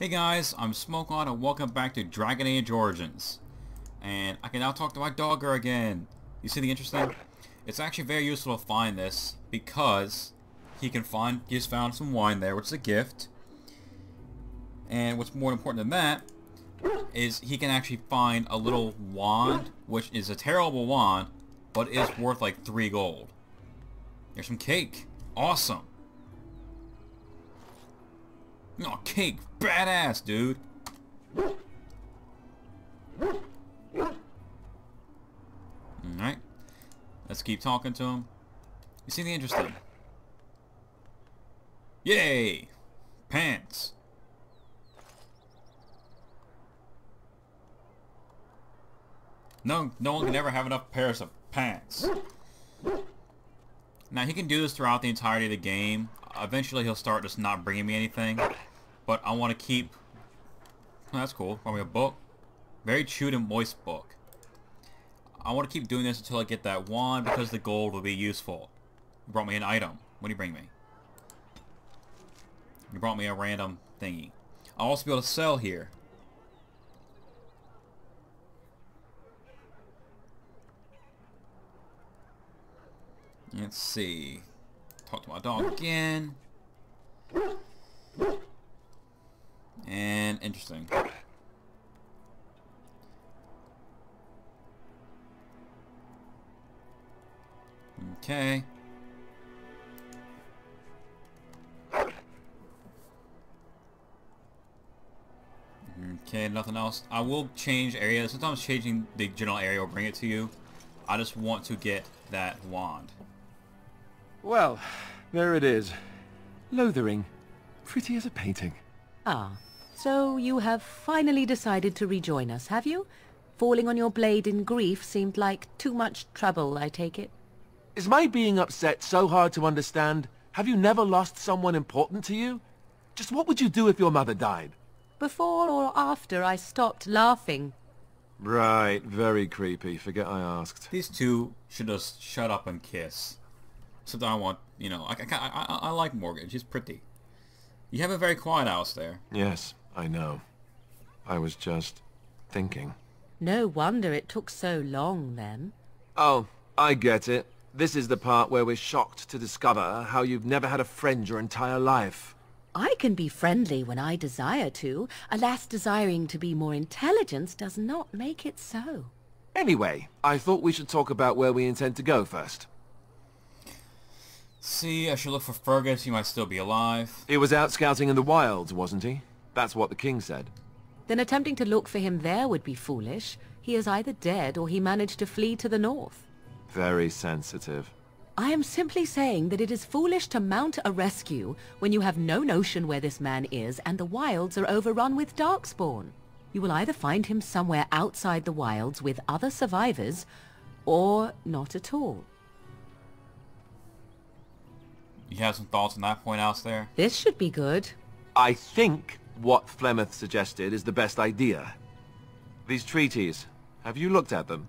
Hey guys, I'm Smokewadgaming and welcome back to Dragon Age Origins. And I can now talk to my dogger again. You see the interesting? It's actually very useful to find this because he just found some wine there, which is a gift. And what's more important than that is he can actually find a little wand, which is a terrible wand, but is worth like 3 gold. There's some cake. Awesome. Oh, cake. Badass, dude. Alright. Let's keep talking to him. You see the interesting? Yay! Pants. No one can ever have enough pairs of pants. Now, he can do this throughout the entirety of the game. Eventually, he'll start just not bringing me anything. But I want to keep... Oh, that's cool. Probably a book. Very chewed and moist book. I want to keep doing this until I get that wand because the gold will be useful. You brought me an item. What do you bring me? You brought me a random thingy. I'll also be able to sell here. Let's see. Talk to my dog again. And interesting. Okay. Okay, nothing else. I will change areas. Sometimes changing the general area will bring it to you. I just want to get that wand. Well, there it is. Lothering. Pretty as a painting. Ah, so you have finally decided to rejoin us, have you? Falling on your blade in grief seemed like too much trouble, I take it. Is my being upset so hard to understand? Have you never lost someone important to you? Just what would you do if your mother died? Before or after I stopped laughing. Right, very creepy. Forget I asked. These two should just shut up and kiss. Except I want, you know, I like Morgan. She's pretty. You have a very quiet house there. Yes, I know. I was just thinking. No wonder it took so long, then. Oh, I get it. This is the part where we're shocked to discover how you've never had a friend your entire life. I can be friendly when I desire to. Alas, desiring to be more intelligent does not make it so. Anyway, I thought we should talk about where we intend to go first. See, I should look for Fergus. He might still be alive. He was out scouting in the wilds, wasn't he? That's what the king said. Then attempting to look for him there would be foolish. He is either dead or he managed to flee to the north. Very sensitive. I am simply saying that it is foolish to mount a rescue when you have no notion where this man is and the wilds are overrun with Darkspawn. You will either find him somewhere outside the wilds with other survivors, or not at all. You have some thoughts on that point out there? This should be good. I think what Flemeth suggested is the best idea. These treaties, have you looked at them?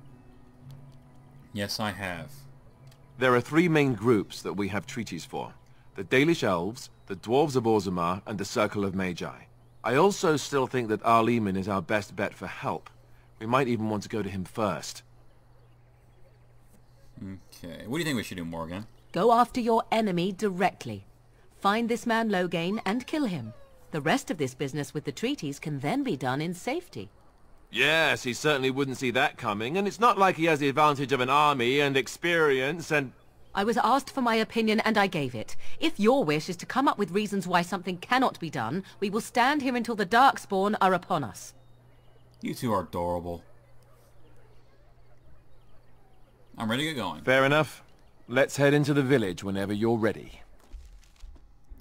Yes, I have. There are 3 main groups that we have treaties for. The Dalish Elves, the Dwarves of Orzammar, and the Circle of Magi. I also still think that Arleman is our best bet for help. We might even want to go to him first. Okay, what do you think we should do, Morgan? Go after your enemy directly. Find this man Lowgain and kill him. The rest of this business with the treaties can then be done in safety. Yes, he certainly wouldn't see that coming, and it's not like he has the advantage of an army and experience and... I was asked for my opinion and I gave it. If your wish is to come up with reasons why something cannot be done, we will stand here until the Darkspawn are upon us. You two are adorable. I'm ready to get going. Fair enough. Let's head into the village whenever you're ready.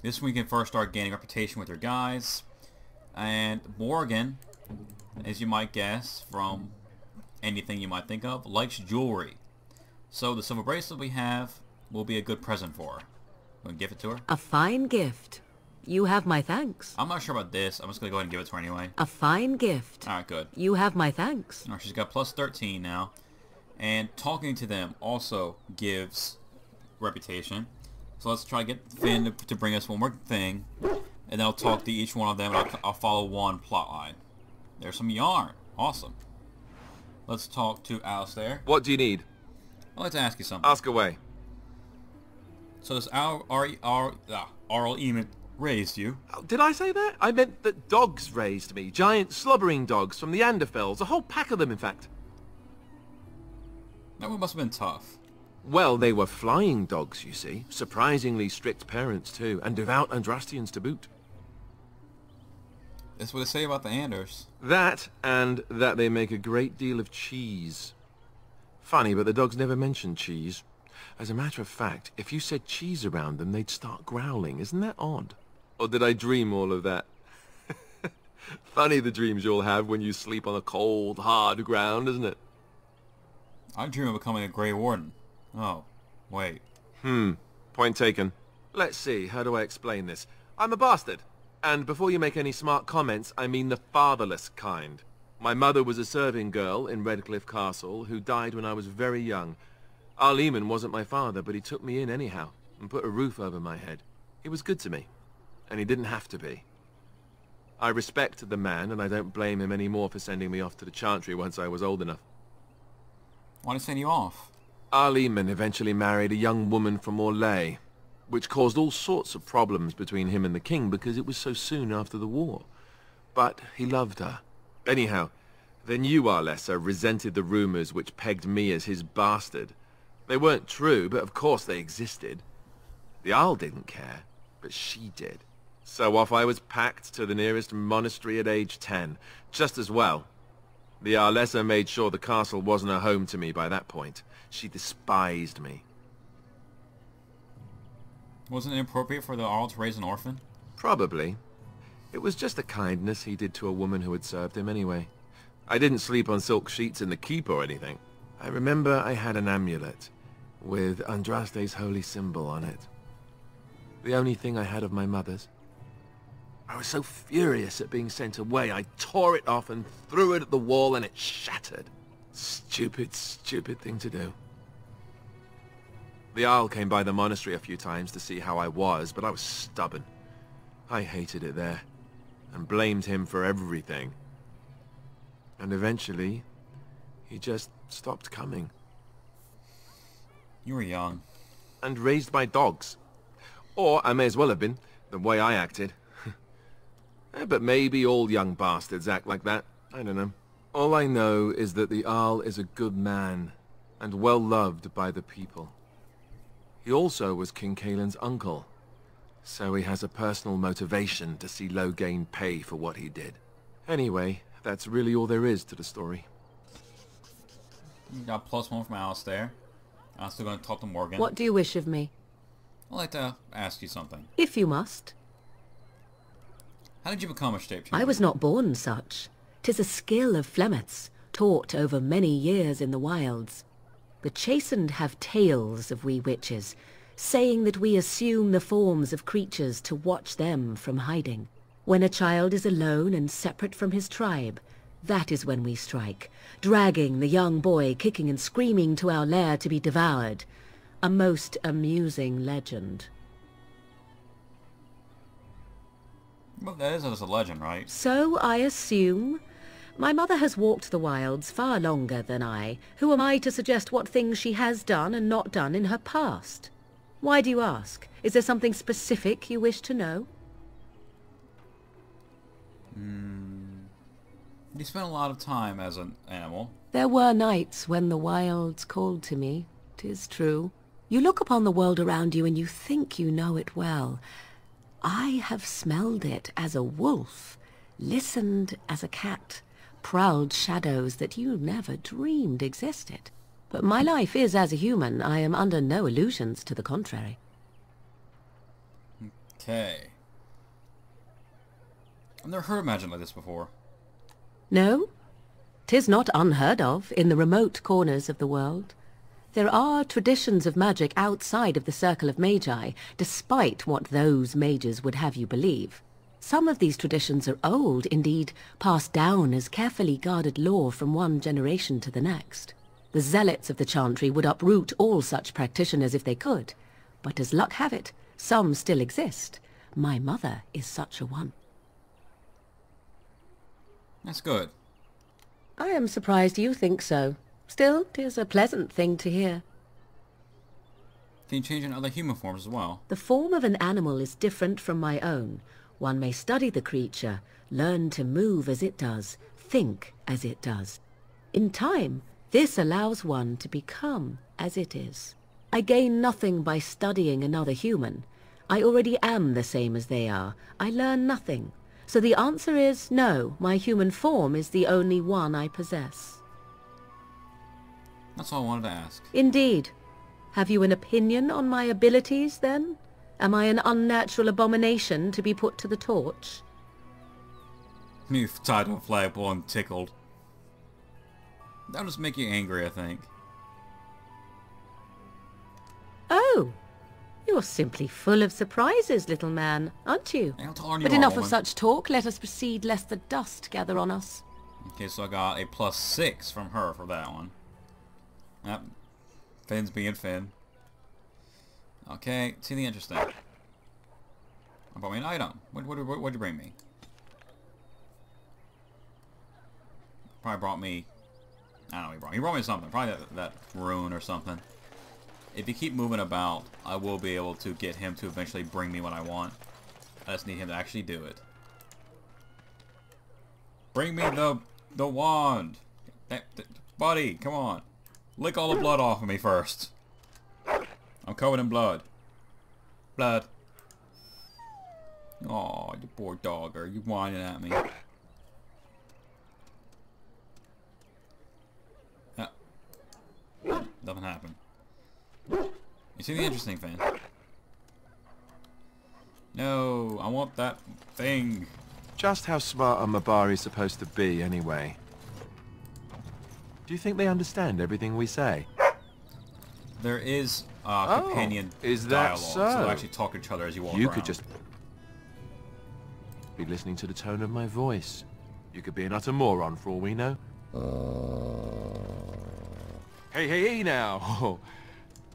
This week we can first start gaining reputation with your guys. And Morgan, as you might guess from anything you might think of, likes jewelry. So the silver bracelet we have will be a good present for her. We'll give it to her. A fine gift. You have my thanks. I'm not sure about this. I'm just going to go ahead and give it to her anyway. A fine gift. Alright, good. You have my thanks. Alright, she's got plus 13 now. And talking to them also gives reputation. So let's try to get Finn to bring us one more thing. and I'll talk to each one of them, and I'll follow one plot line. There's some yarn. Awesome. Let's talk to Alistair. What do you need? I'd like to ask you something. Ask away. So this Arl Eamon raised you. Oh, did I say that? I meant that dogs raised me. Giant slobbering dogs from the Anderfells. A whole pack of them, in fact. That one must have been tough. Well, they were flying dogs, you see. Surprisingly strict parents, too. And devout Andrastians to boot. That's what they say about the Anders. That, and that they make a great deal of cheese. Funny, but the dogs never mentioned cheese. As a matter of fact, if you said cheese around them, they'd start growling. Isn't that odd? Or did I dream all of that? Funny the dreams you'll have when you sleep on a cold, hard ground, isn't it? I dream of becoming a Grey Warden. Oh, wait. Point taken. Let's see, how do I explain this? I'm a bastard. And before you make any smart comments, I mean the fatherless kind. My mother was a serving girl in Redcliffe Castle who died when I was very young. Arl Eamon wasn't my father, but he took me in anyhow and put a roof over my head. He was good to me, and he didn't have to be. I respect the man, and I don't blame him anymore for sending me off to the Chantry once I was old enough. Why did he send you off? Arl Eamon eventually married a young woman from Orlais, which caused all sorts of problems between him and the king because it was so soon after the war. But he loved her. Anyhow, then you, Arlessa, resented the rumors which pegged me as his bastard. They weren't true, but of course they existed. The Arl didn't care, but she did. So off I was packed to the nearest monastery at age 10, just as well. The Arlessa made sure the castle wasn't a home to me by that point. She despised me. Wasn't it appropriate for the Arl to raise an orphan? Probably. It was just a kindness he did to a woman who had served him anyway. I didn't sleep on silk sheets in the keep or anything. I remember I had an amulet with Andraste's holy symbol on it. The only thing I had of my mother's. I was so furious at being sent away, I tore it off and threw it at the wall and it shattered. Stupid, stupid thing to do. The Arl came by the monastery a few times to see how I was, but I was stubborn. I hated it there, and blamed him for everything. And eventually, he just stopped coming. You were young. And raised my dogs. Or I may as well have been, the way I acted. But maybe all young bastards act like that. I don't know. All I know is that the Arl is a good man, and well loved by the people. He also was King Caelan's uncle, so he has a personal motivation to see Lowgain pay for what he did. Anyway, that's really all there is to the story. You got +1 from Alistair. I'm still going to talk to Morgan. What do you wish of me? I'd like to ask you something. If you must. How did you become a shapeshifter? I was not born such. 'Tis a skill of Flemeth's, taught over many years in the wilds. The chastened have tales of we witches, saying that we assume the forms of creatures to watch them from hiding. When a child is alone and separate from his tribe, that is when we strike, dragging the young boy kicking and screaming to our lair to be devoured. A most amusing legend. Well, that is just a legend, right? So I assume. My mother has walked the wilds far longer than I. Who am I to suggest what things she has done and not done in her past? Why do you ask? Is there something specific you wish to know? You spent a lot of time as an animal. There were nights when the wilds called to me, 'tis true. You look upon the world around you and you think you know it well. I have smelled it as a wolf, listened as a cat, prowled shadows that you never dreamed existed. But my life is as a human. I am under no illusions to the contrary. Okay. I've never heard magic like this before. No, 'tis not unheard of in the remote corners of the world. There are traditions of magic outside of the circle of magi, despite what those mages would have you believe. Some of these traditions are old, indeed, passed down as carefully guarded lore from one generation to the next. The zealots of the Chantry would uproot all such practitioners if they could, but as luck have it, some still exist, My mother is such a one. That's good. I am surprised you think so. Still, 'tis a pleasant thing to hear. Can you change in other human forms as well? The form of an animal is different from my own. One may study the creature, learn to move as it does, think as it does. In time, this allows one to become as it is. I gain nothing by studying another human. I already am the same as they are. I learn nothing. So the answer is no, my human form is the only one I possess. That's all I wanted to ask. Indeed. Have you an opinion on my abilities, then? Am I an unnatural abomination to be put to the torch? You've tied to a flagpole and tickled. That'll just make you angry, I think. Oh, you're simply full of surprises, little man, aren't you? Hey, how tall are you, But enough woman? of such talk. Let us proceed, lest the dust gather on us. Okay, so I got a +6 from her for that one. Yep. Finn's being Finn. Okay, see the interesting. I brought me an item. What'd you bring me? Probably brought me... I don't know what he brought me something. Probably that rune or something. If you keep moving about, I will be able to get him to eventually bring me what I want. I just need him to actually do it. Bring me the wand! Buddy, come on. Lick all the blood off of me first. I'm covered in blood. Blood. Aw, you poor dogger. You whining at me. Nothing happened. You see the interesting thing? No, I want that thing. Just how smart are Mabari supposed to be, anyway? Do you think they understand everything we say? There is companion is that dialogue, so? they'll actually talk to each other as you walk You around. could just be listening to the tone of my voice. You could be an utter moron for all we know. Hey now!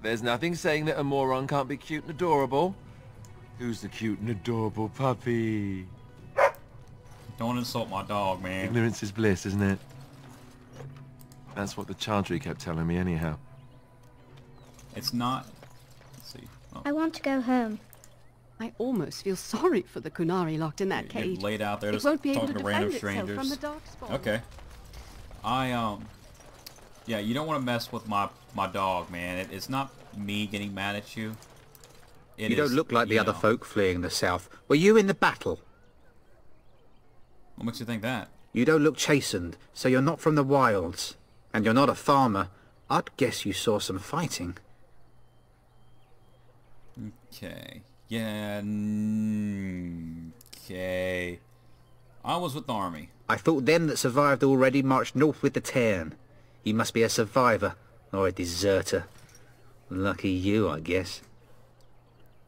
There's nothing saying that a moron can't be cute and adorable. Who's the cute and adorable puppy? Don't insult my dog, man. Ignorance is bliss, isn't it? That's what the Chantry kept telling me anyhow. It's not... Let's see. Oh, I want to go home. I almost feel sorry for the Kunari locked in that you're cage. laid out there It just won't be able talking to to defend random itself strangers. from the Darkspawn. Okay. Yeah, you don't want to mess with my dog, man. It's not me getting mad at you. You don't look like the other folk fleeing the south. Were you in the battle? What makes you think that? You don't look chastened, so you're not from the wilds. And you're not a farmer. I'd guess you saw some fighting. Okay. Yeah. Okay. I was with the army. I thought them that survived already marched north with the Tairn. You must be a survivor, or a deserter. Lucky you, I guess.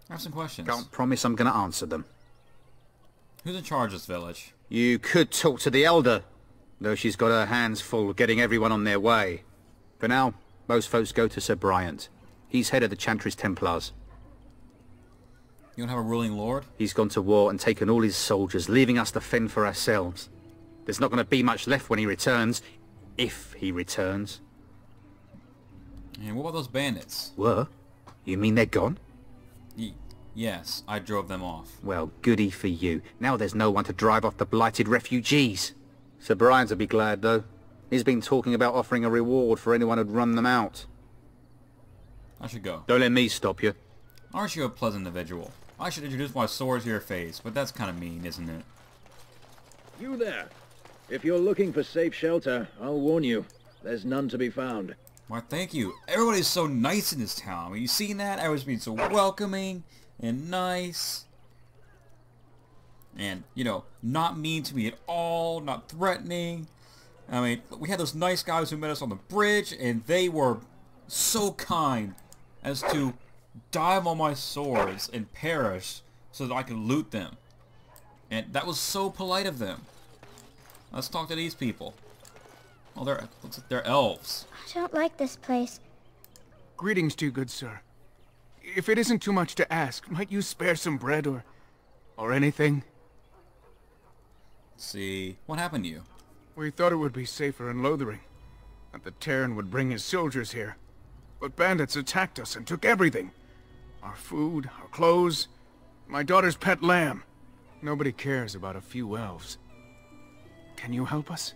I have some questions. Can't promise I'm going to answer them. Who's in charge of this village? You could talk to the Elder, though she's got her hands full getting everyone on their way. For now, most folks go to Sir Bryant. He's head of the Chantry's Templars. You don't have a ruling lord? He's gone to war and taken all his soldiers, leaving us to fend for ourselves. There's not going to be much left when he returns, if he returns. And what about those bandits? What? You mean they're gone? Yes, I drove them off. Well, goody for you. Now there's no one to drive off the blighted refugees. Sir Brian'll be glad, though. He's been talking about offering a reward for anyone who'd run them out. I should go. Don't let me stop you. Aren't you a pleasant individual? I should introduce my swords to your face, but that's kind of mean, isn't it? You there. If you're looking for safe shelter, I'll warn you. There's none to be found. Why, thank you. Everybody's so nice in this town. Have you seen that? Everyone's being so welcoming and nice. And, you know, not mean to me at all, not threatening. I mean, we had those nice guys who met us on the bridge, and they were so kind as to dive on my swords and perish so that I could loot them. And that was so polite of them. Let's talk to these people. Oh, looks like they're elves. I don't like this place. Greetings to you, good sir. If it isn't too much to ask, might you spare some bread or or anything? Let's see. What happened to you? We thought it would be safer in Lothering, that the Terran would bring his soldiers here. But bandits attacked us and took everything. Our food, our clothes, my daughter's pet lamb. Nobody cares about a few elves. Can you help us?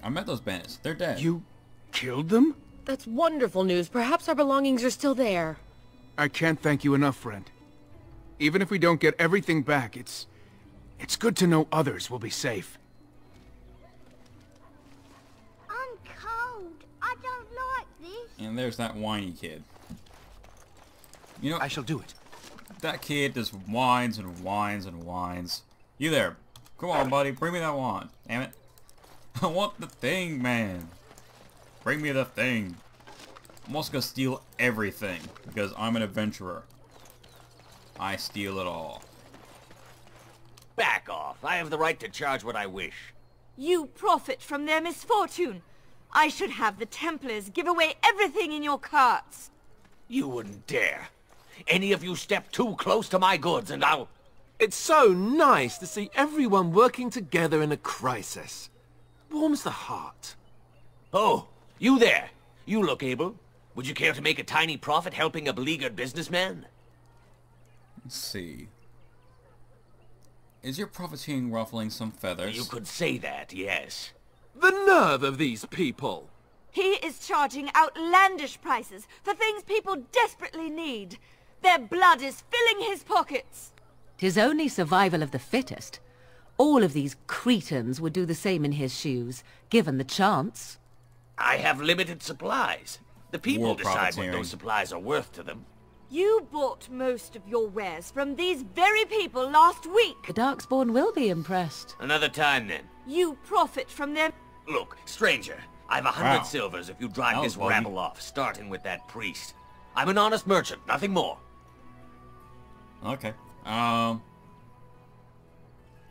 I met those bandits. They're dead. You killed them? That's wonderful news. Perhaps our belongings are still there. I can't thank you enough, friend. Even if we don't get everything back, it's good to know others will be safe. I'm cold. I don't like this. And there's that whiny kid. You know, I shall do it. that kid just whines and whines and whines. You there. Come on, buddy. Bring me that wand. Damn it. I want the thing, man. Bring me the thing. I'm also gonna steal everything because I'm an adventurer. I steal it all. Back off. I have the right to charge what I wish. You profit from their misfortune. I should have the Templars give away everything in your carts. You wouldn't dare. Any of you step too close to my goods and I'll... It's so nice to see everyone working together in a crisis. Warms the heart. Oh, you there. You look able. Would you care to make a tiny profit helping a beleaguered businessman? Let's see. Is your profiteering ruffling some feathers? You could say that, yes. The nerve of these people! He is charging outlandish prices for things people desperately need. Their blood is filling his pockets. 'Tis only survival of the fittest. All of these cretins would do the same in his shoes, given the chance. I have limited supplies. The people War decide what profiteering. those supplies are worth to them. You bought most of your wares from these very people last week. The Darkspawn will be impressed. Another time, then. You profit from their... Look, stranger, I've 100 Wow. silvers if you drive That this was buggy. rabble off, starting with that priest. I'm an honest merchant, nothing more. Okay. And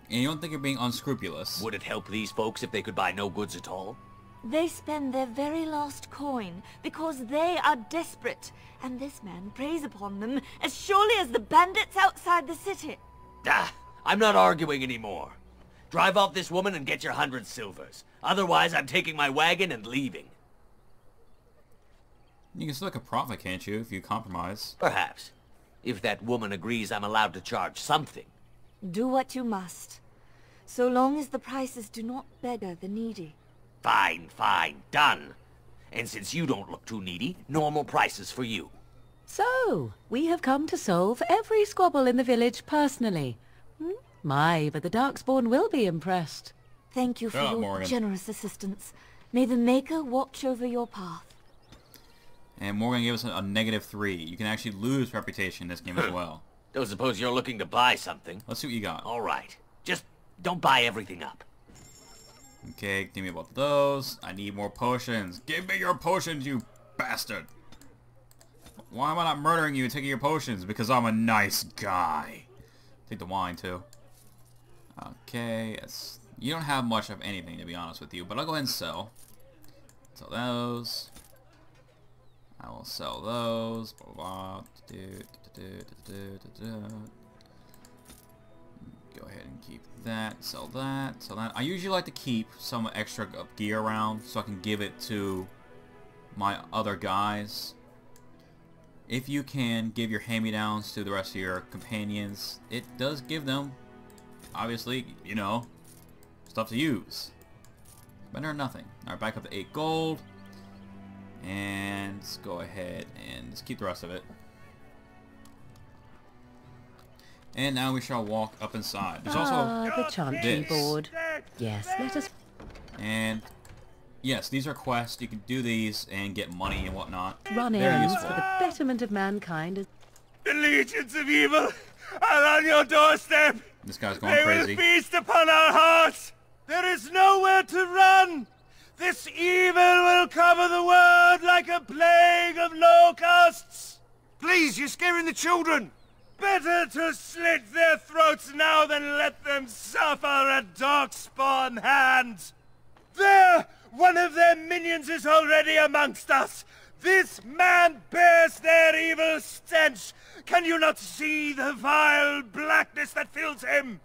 you don't think you're being unscrupulous? Would it help these folks if they could buy no goods at all? They spend their very last coin because they are desperate, and this man preys upon them as surely as the bandits outside the city. Ah, I'm not arguing anymore. Drive off this woman and get your 100 silvers. Otherwise, I'm taking my wagon and leaving. You can still make a profit, can't you, if you compromise? Perhaps. If that woman agrees I'm allowed to charge something. Do what you must, so long as the prices do not beggar the needy. Fine, fine, done. And since you don't look too needy, normal prices for you. So, we have come to solve every squabble in the village personally. My, but the Darkspawn will be impressed. Thank you for Shut up, your Morgan. generous assistance. May the Maker watch over your path. And Morgan gave us a -3. You can actually lose reputation in this game as well. Don't suppose you're looking to buy something. Let's see what you got. All right. Just don't buy everything up. Okay, give me about those. I need more potions. Give me your potions, you bastard! Why am I not murdering you and taking your potions? Because I'm a nice guy. Take the wine, too. Okay, you don't have much of anything, to be honest with you, but I'll go ahead and sell. Sell those. I will sell those. Blah, blah, Go ahead and keep that. Sell that. Sell that. I usually like to keep some extra gear around so I can give it to my other guys. If you can give your hand-me-downs to the rest of your companions, it does give them, obviously, you know, stuff to use. Better than nothing. Alright, back up to 8 gold. And let's go ahead and let's keep the rest of it. And now we shall walk up inside. There's also the chantry this. board. Yes, let us... And yes, these are quests. You can do these and get money and whatnot. Run Very errands useful. for the betterment of mankind. The legions of evil are on your doorstep. This guy's going crazy. Feast upon our hearts. There is nowhere to run. This evil will cover the world like a plague of locusts. Please, you're scaring the children. Better to slit their throats now than let them suffer at Darkspawn hands. There! One of their minions is already amongst us. This man bears their evil stench! Can you not see the vile blackness that fills him?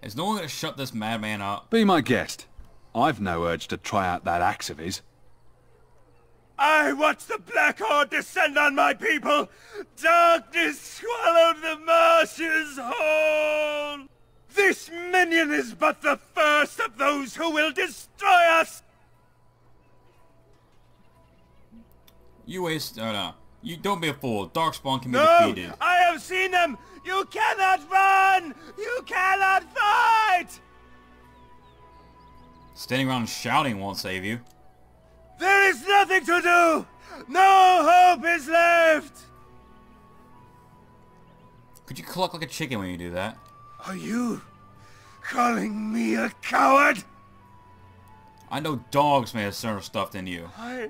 Is no one gonna shut this madman up? Be my guest. I've no urge to try out that axe of his. I watched the Black Horde descend on my people! Darkness swallowed the marshes whole! This minion is but the first of those who will destroy us! You waste... no. You don't be a fool. Darkspawn can be No! defeated. I have seen them! You cannot run! You cannot fight! Standing around and shouting won't save you. There is nothing to do! No hope is left! Could you cluck like a chicken when you do that? Are you calling me a coward? I know dogs may have certain stuff than you. I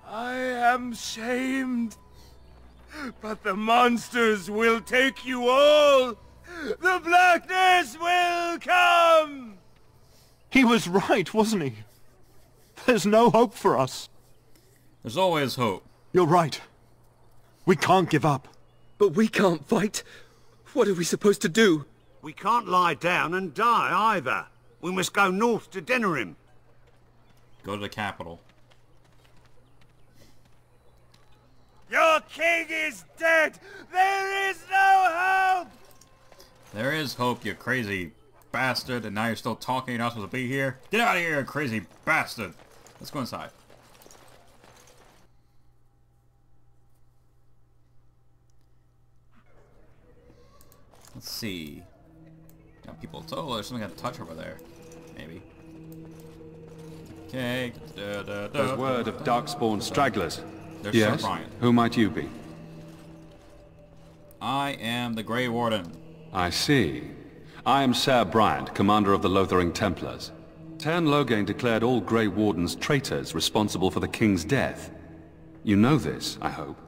am shamed. But the monsters will take you all! The blackness will come! He was right, wasn't he? There's no hope for us. There's always hope. You're right. We can't give up. But we can't fight. What are we supposed to do? We can't lie down and die either. We must go north to Denerim. Go to the capital. Your king is dead! There is no hope! There is hope, you crazy bastard, and now you're still talking, you're not supposed to be here? Get out of here, you crazy bastard! Let's go inside. Let's see. Got people... Oh, there's something I can touch over there. Maybe. Okay. There's word of Darkspawn stragglers. There's yes? Sir Bryant. Who might you be? I am the Grey Warden. I see. I am Sir Bryant, commander of the Lothering Templars. Tern Lowgain declared all Grey Wardens traitors responsible for the king's death. You know this, I hope.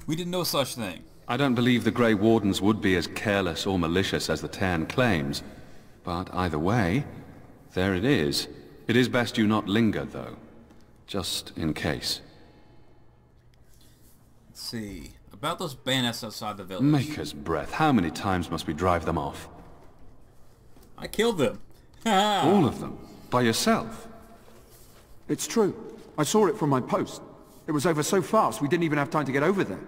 We did no such thing. I don't believe the Grey Wardens would be as careless or malicious as the Tern claims. But either way, there it is. It is best you not linger, though. Just in case. Let's see. About those bayonets outside the village. Maker's breath. How many times must we drive them off? I killed them. All of them? By yourself? It's true. I saw it from my post. It was over so fast we didn't even have time to get over there.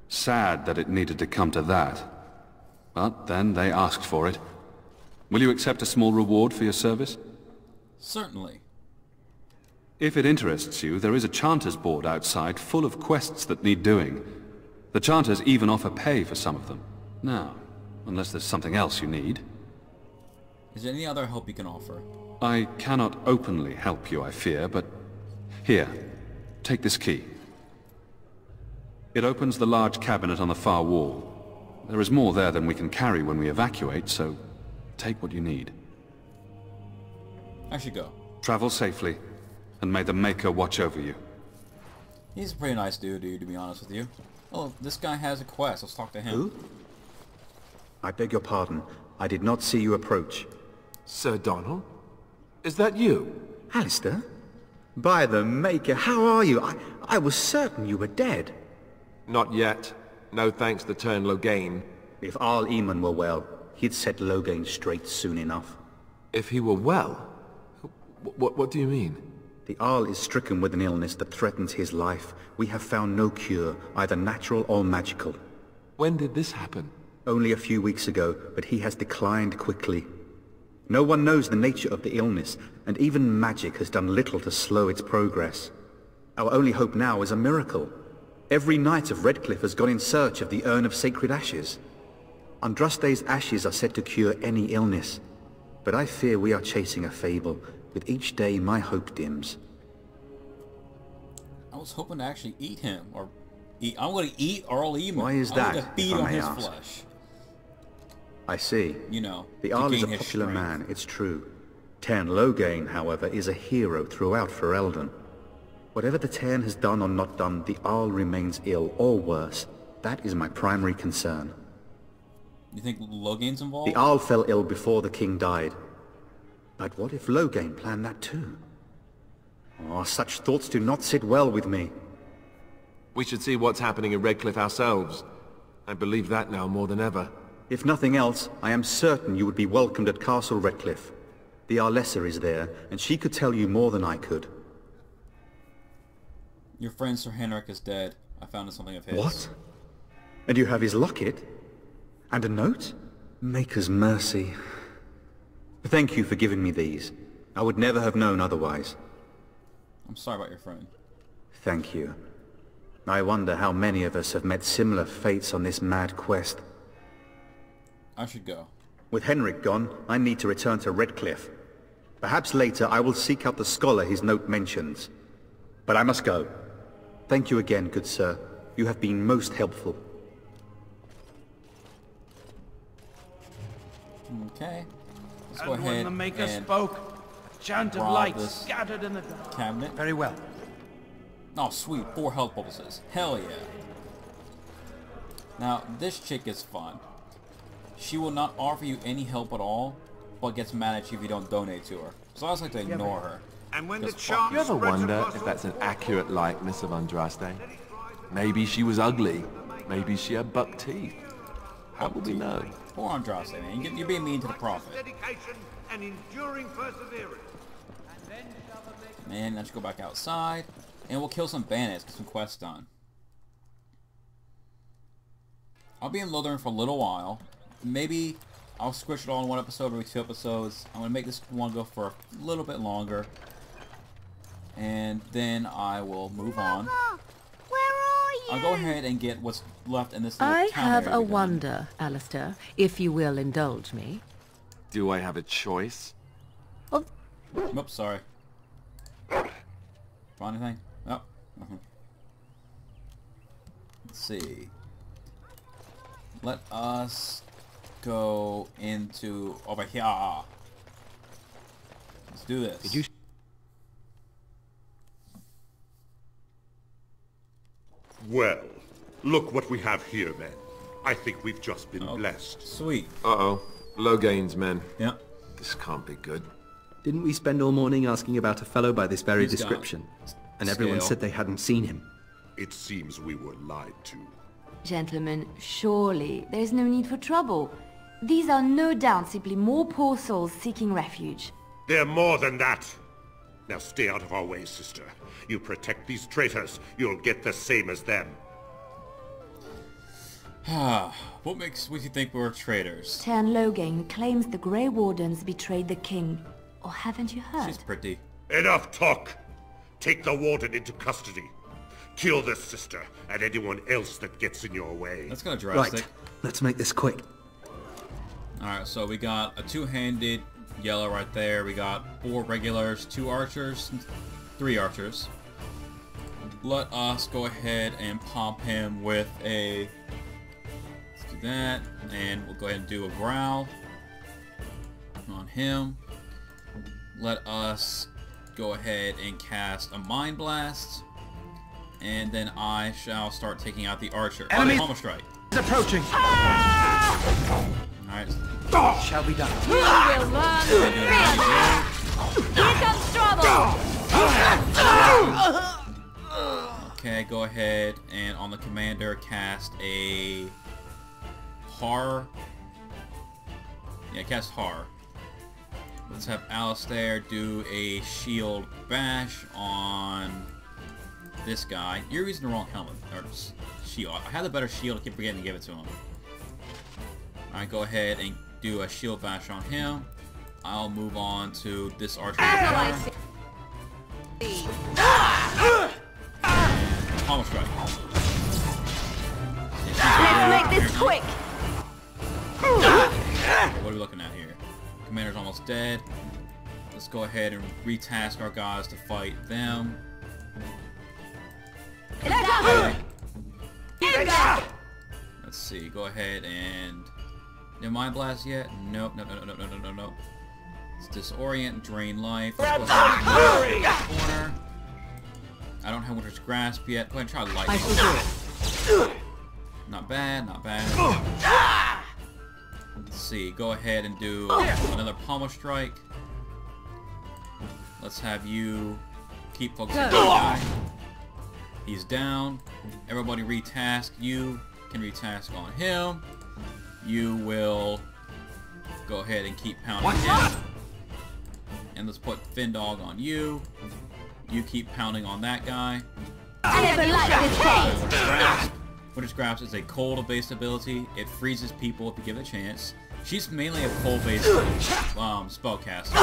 Sad that it needed to come to that. But then they asked for it. Will you accept a small reward for your service? Certainly. If it interests you, there is a Chanter's board outside full of quests that need doing. The Chanters even offer pay for some of them. Now, unless there's something else you need. Is there any other help you can offer? I cannot openly help you, I fear, but... Here, take this key. It opens the large cabinet on the far wall. There is more there than we can carry when we evacuate, so take what you need. I should go. Travel safely, and may the Maker watch over you. He's a pretty nice dude, to be honest with you. Oh, this guy has a quest. Let's talk to him. Who? I beg your pardon. I did not see you approach. Sir Donald? Is that you? Alistair? By the Maker, how are you? I was certain you were dead. Not yet. No thanks to Tern Lowgain. If Arl Eamon were well, he'd set Lowgain straight soon enough. If he were well? What do you mean? The Arl is stricken with an illness that threatens his life. We have found no cure, either natural or magical. When did this happen? Only a few weeks ago, but he has declined quickly. No one knows the nature of the illness, and even magic has done little to slow its progress. Our only hope now is a miracle. Every knight of Redcliffe has gone in search of the Urn of Sacred Ashes. Andraste's ashes are said to cure any illness, but I fear we are chasing a fable. With each day, my hope dims. I was hoping to actually eat him, or eat. I'm going to eat Arl Eamon. Why is that, I'm going to feed if I on may his ask? flesh. I see. You know, the to Arl is a gain his popular strength. man, it's true. Tern Lowgain, however, is a hero throughout Ferelden. Whatever the Tern has done or not done, the Arl remains ill, or worse. That is my primary concern. You think Lowgain's involved? The Arl fell ill before the king died. But what if Lowgain planned that too? Oh, such thoughts do not sit well with me. We should see what's happening in Redcliffe ourselves. I believe that now more than ever. If nothing else, I am certain you would be welcomed at Castle Redcliffe. The Arlessa is there, and she could tell you more than I could. Your friend Sir Henrik is dead. I found something of his. What? And you have his locket? And a note? Maker's mercy. Thank you for giving me these. I would never have known otherwise. I'm sorry about your friend. Thank you. I wonder how many of us have met similar fates on this mad quest. I should go. With Henrik gone, I need to return to Redcliffe. Perhaps later I will seek out the scholar his note mentions. But I must go. Thank you again, good sir. You have been most helpful. Okay. Let's go And ahead when the Maker and spoke, a chant of rob light this scattered in the dark. cabinet. Very well. Oh, sweet. 4 health pulses. Hell yeah. Now, this chick is fun. She will not offer you any help at all, but gets mad at you if you don't donate to her. So I just like to ignore her. And when the Do you ever wonder if that's an accurate likeness of Andraste? Maybe she was ugly. Maybe she had buck teeth. How would we know? Poor Andraste, man. You're being mean to the prophet. dedication and enduring perseverance. Man, let's go back outside. And we'll kill some bandits, get some quests done. I'll be in Lothern for a little while. Maybe I'll squish it all in one episode, maybe 2 episodes. I'm going to make this one go for a little bit longer. And then I will move on. Mama, where are you? I'll go ahead and get what's left in this little I town have area a we got. wonder, Alistair, if you will indulge me. Do I have a choice? Oops, sorry. Find anything? Oh, nothing. Let's see. Let us go into over here. Let's do this. Did you? Well, look what we have here, then. I think we've just been blessed. Sweet. Uh-oh. Lowgains, men. Yeah. This can't be good. Didn't we spend all morning asking about a fellow by this very He's got description? And everyone scale. said they hadn't seen him. It seems we were lied to. Gentlemen, surely there's no need for trouble. These are no doubt simply more poor souls seeking refuge. They're more than that. Now stay out of our way, sister. You protect these traitors, you'll get the same as them. What makes you think we're traitors? Tern Lowgain claims the Grey Wardens betrayed the king. Or haven't you heard? She's pretty. Enough talk! Take the warden into custody. Kill this sister and anyone else that gets in your way. That's kind of drastic. Right. Let's make this quick. Alright, so we got a 2-handed yellow right there. We got 4 regulars, 2 archers, 3 archers. Let us go ahead and pop him with a... Let's do that. And we'll go ahead and do a growl on him. Let us go ahead and cast a Mind Blast. And then I shall start taking out the archer. Enemy Palmer Strike. is approaching. Alright. Shall be done. You will learn. Here comes trouble. Okay, go ahead and on the commander cast a horror. Yeah, cast horror. Let's have Alistair do a shield bash on this guy. You're using the wrong helmet or shield. I had a better shield. I keep forgetting to give it to him. Alright, go ahead and do a shield bash on him. I'll move on to this archer. And Palmer Strike. Let's make this quick. What are we looking at here? Commander's almost dead. Let's go ahead and retask our guys to fight them. Let's see. Go ahead and... Did Mind Blast yet? Nope. No. Let's disorient, drain life. Let's go ahead and corner. I don't have Winter's Grasp yet. Go ahead and try light. I shall do it. Not bad. Let's see. Go ahead and do another Palmer Strike. Let's have you keep focusing on that guy. He's down. Everybody retask. You can retask on him. You will go ahead and keep pounding him. And let's put Findog on you. You keep pounding on that guy. I never liked this place. Winter's Grasp is a cold-based ability. It freezes people if you give it a chance. She's mainly a cold-based spellcaster,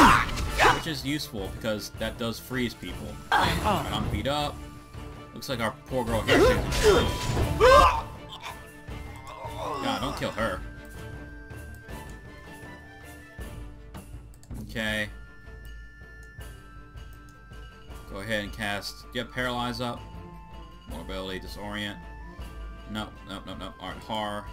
which is useful because that does freeze people. I'm beat up. Looks like our poor girl here is God, don't kill her. Okay. Go ahead and cast. Do you have Paralyze up? Mobility, Disorient. No. Alright, Horror.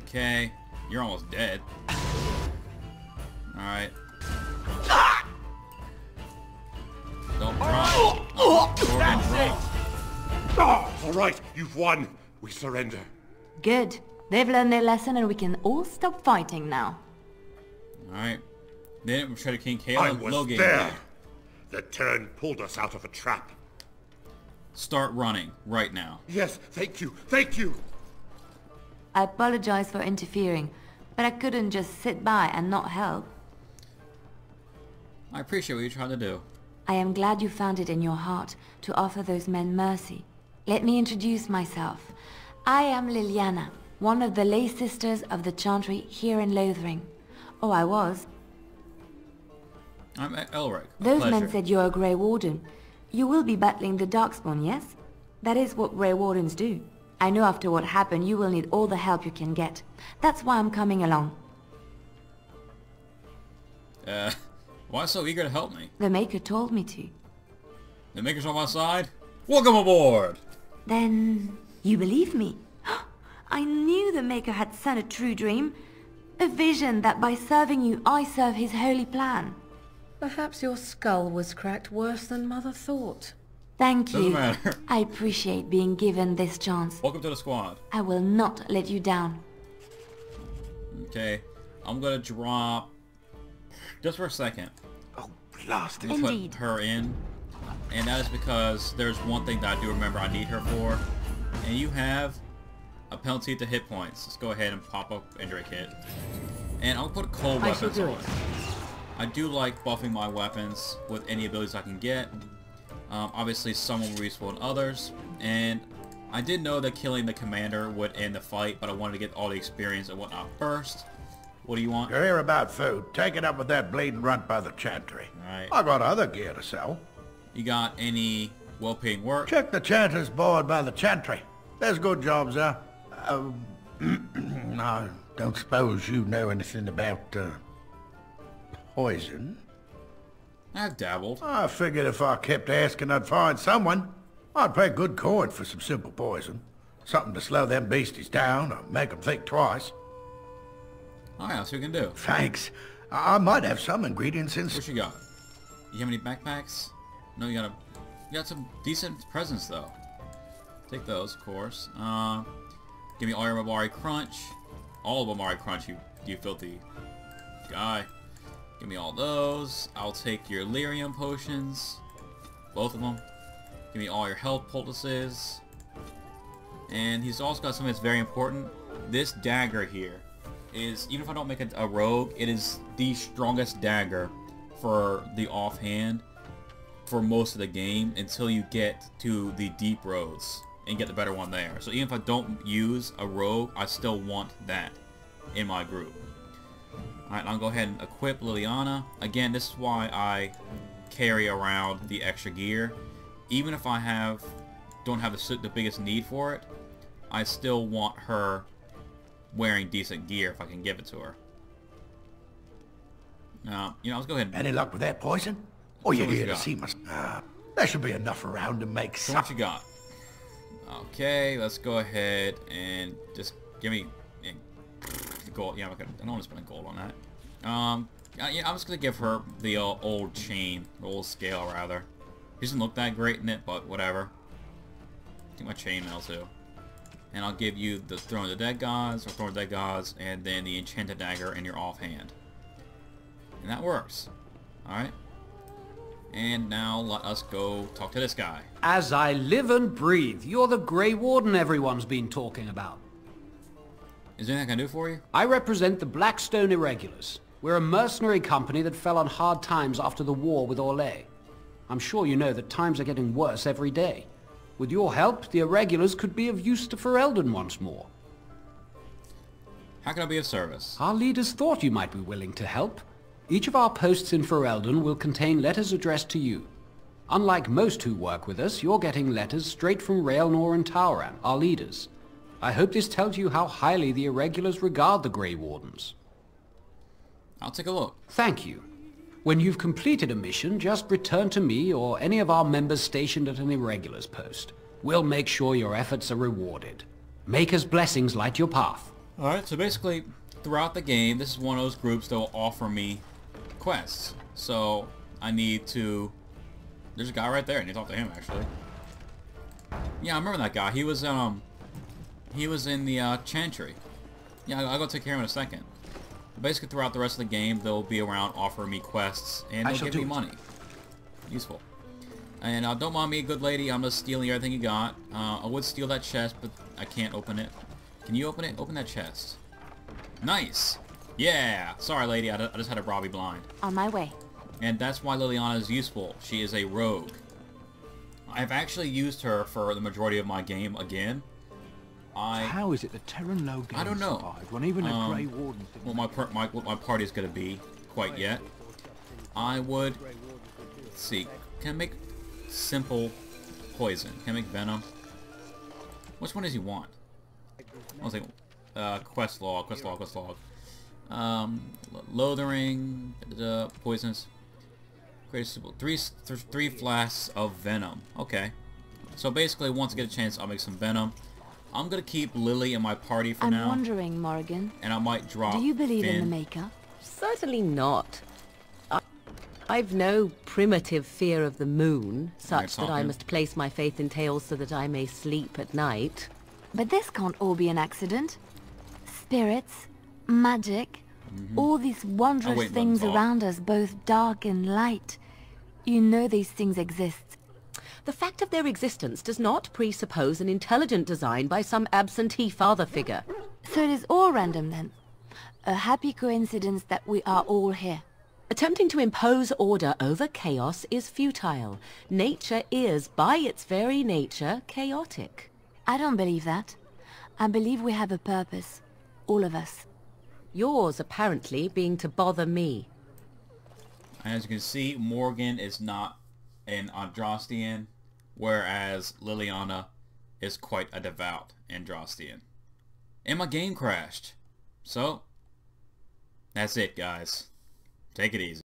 Okay. You're almost dead. Alright. Don't drop. Alright, you've won. We surrender. Good. They've learned their lesson and we can all stop fighting now. Alright. Then Shredder King I Caleb was Lowgains. there. The turn pulled us out of a trap. Start running right now. Yes, thank you. Thank you. I apologize for interfering, but I couldn't just sit by and not help. I appreciate what you're trying to do. I am glad you found it in your heart to offer those men mercy. Let me introduce myself. I am Liliana, one of the lay sisters of the Chantry here in Lothering. Oh, I was. I'm Elric. Those men said you're a Grey Warden. You will be battling the Darkspawn, yes? That is what Grey Wardens do. I know after what happened you will need all the help you can get. That's why I'm coming along. Why so eager to help me? The Maker told me to. The Maker's on my side? Welcome aboard! Then you believe me? I knew the Maker had sent a true dream. A vision that by serving you I serve his holy plan. Perhaps your skull was cracked worse than Mother thought. Thank you. Doesn't matter. I appreciate being given this chance. Welcome to the squad. I will not let you down. Okay. I'm gonna drop... Just for a second. Oh, blast it. I'm gonna put her in. And that is because there's one thing that I do remember I need her for. And you have a penalty to hit points. Let's go ahead and pop up injury kit. And I'll put cold weapons on. I do like buffing my weapons with any abilities I can get. Obviously some will be useful than others. And I did know that killing the commander would end the fight, but I wanted to get all the experience and whatnot first. What do you want? You're here about food. Take it up with that bleeding runt by the Chantry. Alright. I got other gear to sell. You got any well-paying work? Check the Chanter's board by the Chantry. There's good jobs there. I don't suppose you know anything about poison? I've dabbled. I figured if I kept asking I'd find someone. I'd pay good coin for some simple poison. Something to slow them beasties down or make them think twice. Alright, that's what we can do. Thanks. I might have some ingredients in... What you got? You have any backpacks? No, you got some decent presents though. Take those, of course. Give me all your Mabari Crunch. All of Mabari Crunch, you filthy guy. Give me all those. I'll take your lyrium potions. Both of them. Give me all your health poultices. And he's also got something that's very important. This dagger here is, even if I don't make a rogue, it is the strongest dagger for the offhand for most of the game until you get to the deep roads and get the better one there. So even if I don't use a rogue, I still want that in my group. Alright, I'll go ahead and equip Liliana. Again, this is why I carry around the extra gear. Even if I don't have the biggest need for it, I still want her wearing decent gear if I can give it to her. Let's go ahead and... Any luck with that poison? Or you here to see my... there should be enough around to make some. What you got? Okay, let's go ahead and just give me... gold. Yeah, I don't want to spend gold on that. Yeah, I'm just gonna give her the old chain, the old scale rather. It doesn't look that great in it, but whatever. I think my chainmail too. And I'll give you the Throne of the Dead Gods, or Throne of the Dead Gods, and then the Enchanted Dagger in your offhand. And that works. Alright. And now let us go talk to this guy. As I live and breathe, you're the Grey Warden everyone's been talking about. Is there anything I can do for you? I represent the Blackstone Irregulars. We're a mercenary company that fell on hard times after the war with Orlais. I'm sure you know that times are getting worse every day. With your help, the Irregulars could be of use to Ferelden once more. How can I be of service? Our leaders thought you might be willing to help. Each of our posts in Ferelden will contain letters addressed to you. Unlike most who work with us, you're getting letters straight from Raelnor and Tauran, our leaders. I hope this tells you how highly the Irregulars regard the Grey Wardens. I'll take a look. Thank you. When you've completed a mission, just return to me or any of our members stationed at an Irregulars post. We'll make sure your efforts are rewarded. Maker's blessings light your path. Alright, so basically, throughout the game, this is one of those groups that will offer me quests. So, I need to... There's a guy right there. I need to talk to him, actually. Yeah, I remember that guy. He was in the Chantry. Yeah, I'll go take care of him in a second. Basically, throughout the rest of the game, they'll be around offering me quests, and they'll give me money. Useful. And don't mind me, good lady, I'm just stealing everything you got. I would steal that chest, but I can't open it. Can you open it? Open that chest. Nice! Yeah! Sorry, lady, I just had to rob you blind. On my way. And that's why Liliana is useful. She is a rogue. I've actually used her for the majority of my game again. How is it that Terran Lowgains I don't know. survived when even a Grey Warden didn't... What my party's gonna be quite yet. I would... Let's see. Can I make simple poison? Can I make venom? Which one does he want? I was like, quest log. Lothering, poisons. Three flasks of venom. Okay. So basically, once I get a chance, I'll make some venom. I'm gonna keep Lily in my party for now. I'm wondering, Morrigan. And I might drop Do you believe Finn. in the Maker? Certainly not. I've no primitive fear of the moon, such that I must place my faith in tales so that I may sleep at night. But this can't all be an accident. Spirits, magic, all these wondrous things around us, both dark and light. You know these things exist. The fact of their existence does not presuppose an intelligent design by some absentee father figure. So it is all random then. A happy coincidence that we are all here. Attempting to impose order over chaos is futile. Nature is, by its very nature, chaotic. I don't believe that. I believe we have a purpose. All of us. Yours, apparently, being to bother me. As you can see, Morgan is not an Andrastian, whereas Liliana is quite a devout Andrastian. And my game crashed. So, that's it, guys. Take it easy.